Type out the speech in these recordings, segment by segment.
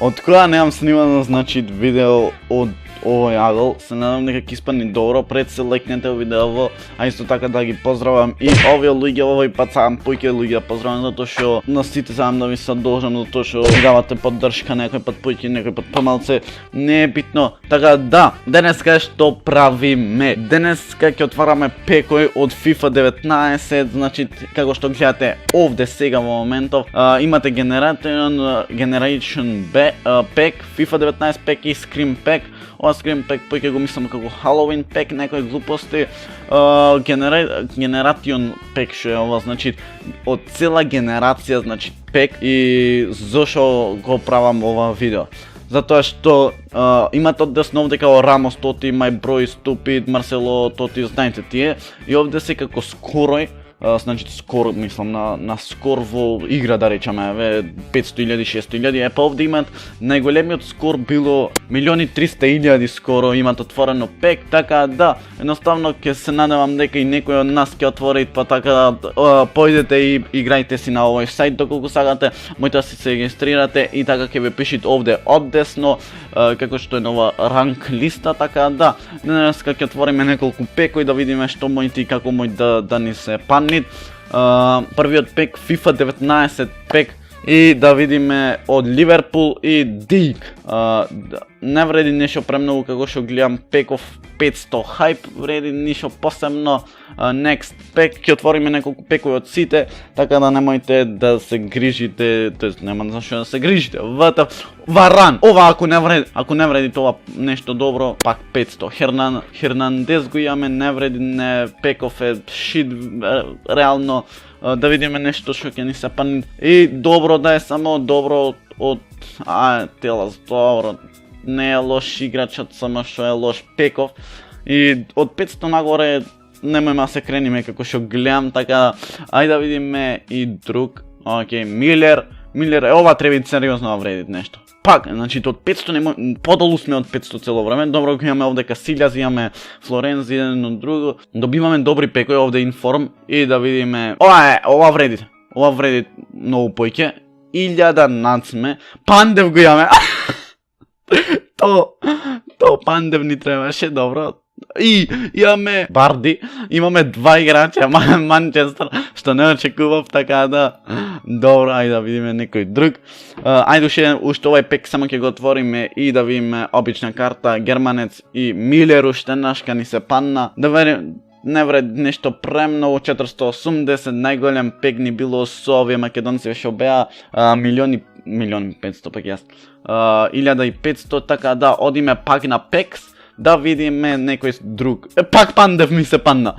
Од кога немам снимано, значи, видео од овој агол, се надам дека ќе испадне добро, пред се лајкнете видеово, а исто така да ги поздравам и овие луѓе, овој пат сам појќе луѓе да поздравам, затоа што на сите сам да ви се должам, затоа што давате поддршка, некој пат појќе, некој пат помалце, не е битно. Така да, денеска што правиме? Денеска ќе отвараме пекој од FIFA 19, значи како што гледате овде сега во моментов, имате Generation Pack, FIFA 19 Pack и Scream Pack. Ова Scream Pack појќе го мислам како Halloween Pack, некои глупости. Generation Pack што е ова, значи од цела генерација, значи Pack, и зошо го правам ова видео? Затоа што имате од десно овде како Рамос, тоти, My Bro, Stupid, Марсело, тоти, знаете тие, и овде се како скорој, значи скор, мислам, на скор во игра, да речеме, 500.000, 600.000, па овде имат најголемиот скор било 1.300.000 скоро, имат отворено пек, така да, едноставно ќе се надевам дека и некој од нас ќе отвори, па така да појдете и играјте си на овој сајт доколку сакате, моите да се регистрирате и така ќе ве пишат овде одесно, како што е нова ранк листа, така да, денеска ќе отвориме неколку пекои да видиме што моите и како мој да ни се панни. Првиот пек FIFA 19 пек и да видиме од Ливерпул и Дик. Не вреди нешто премногу како што гледам пеков 500 хайп, вреди ништо посебно. Next пек, ќе отвориме неколку пекови од сите, така да немојте да се грижите, тоест нема зашто да се грижите. Варан, ова ако не вреди тоа нешто добро, пак 500. Хернандес го имаме, не вреди, не пеков е шит, реално. Да видиме нешто што ќе ни се пани. И добро да е, само добро од Телас, добро. Не е лош играчот, само што е лош пеков. И од 500 нагоре немојме да се крениме како што гледам, така ајде да видиме и друг. Океј, Милер, ова треба сериозно да вреди нешто. Пак, значи од 500 подолу сме од 500 цело време. Добро го имаме овде Касилјас, имаме Флорензи, едно друго. Добиваме добри пекои овде информ и да видиме. Ова вреди. Ова вреди многу појќе. 1000 нацме. Пандев го имаме. То Пандев ни требаше, добро. И имаме Барди, имаме два играча, Манчестер, што не очекував, така да. Добро, ајде да видиме некој друг. Ајде уште овај пек само ќе го отвориме и да видиме обична карта, Германец и Милер, уште нашка ни се панна. Да видиме, не вреди нешто премногу, 480, најголем пек ни било со овие македонци што беа милиони 500 пак јас. 1500, така да, одиме пак на пекс. Да видиме некој друг. Пак Пандев ми се панна.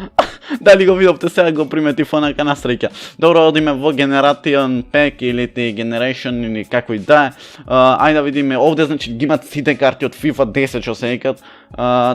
Дали го видовте сега, го приметив онака на среќа. Добро, одиме во Generation Pack или Generation или како и да е. Ајде да видиме, овде значи ги имат сите карти од FIFA 10 што се екат.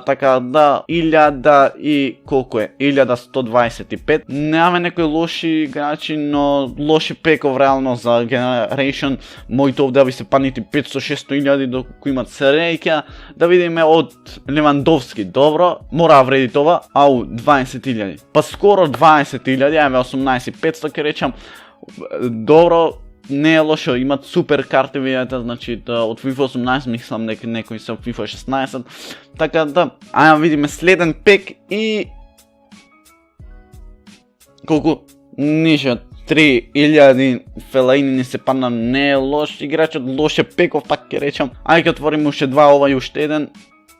Така да, 1000 и колку е? 1125. Немаме некои лоши играчи, но лоши пеков реално за Generation. Моите овде ви се паните 500-600 000 доколку имат среќа. Да видиме од Левандовски, добро, мора вреди това, 20 000. Па скоро 20 000, ајме 18 500 ќе речам. Добро, не е лошо, имат супер карти, видите, значи од FIFA 18 мислам дека некои се од FIFA 16. Така да, ајде видиме следен пек и колку ништо 3000 Фелаини ни се панна, не е лош играч, од лоше пеков пак ќе речам. Ајде ќе отвориме уште два, ова и уште еден.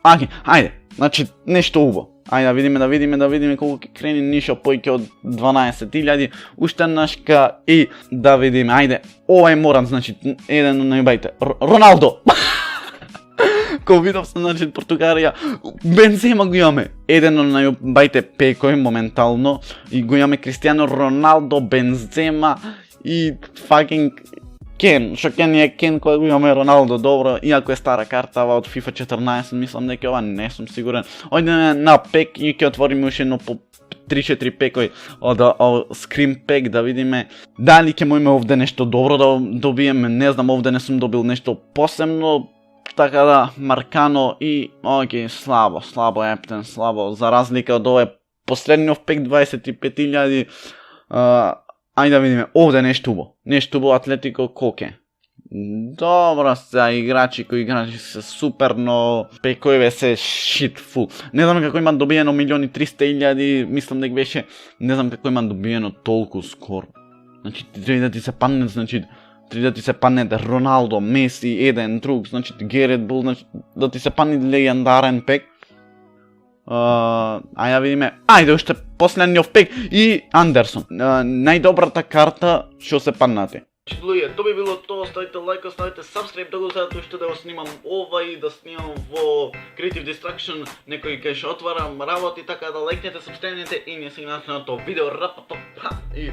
Ајде, значи нешто убаво. Ајде да видиме колку ќе крени, ништо појќе од 12 000, уште нашка и да видиме, ајде, ова е моран, значи еден најбајте, Роналдо. Кога видов се, значи, Португалија, Бензема го имаме, еден од најбајте пекој моментално, и го имаме Кристијано Роналдо, Бензема и fucking Кен, што Кен е Кен кој го имаме Роналдо, добро, иако е стара карта од FIFA 14, мислам дека ова не сум сигурен. Ојде на пек и ќе отвориме уште едно по 3-4 пекои од Scream Pack да видиме дали ќе можеме овде нешто добро да добиеме, не знам, овде не сум добил нешто посебно. Така да, Маркано и окей, слабо Ептен, слабо, за разлика од овој последниот пек 25 000. Ајде да видиме, овде нешто убаво, Атлетико Коке. Dobro са играчи кои играчи се супер, но пекове се shit full. Не знам како има добиено 1.300.000, мислам дека беше, не знам како има добиено толку скоро. Значи треба да ти се падне, значи треба да ти се падне Роналдо, Меси, еден друг, значи Герет Бул, значи да ти се падне легендарен пек. Ја видиме, ајде уште последниот пек и Андерсон. Најдобрата карта што се паднати. Луѓе, тоа би било тоа, ставите лайк, ставите subscribe да го следите уште да го снимам ова и да снимам во Creative Destruction некој кај што отварам работи, така да лайкнете, сабскрајбнете и не се на тоа видео, рапа, и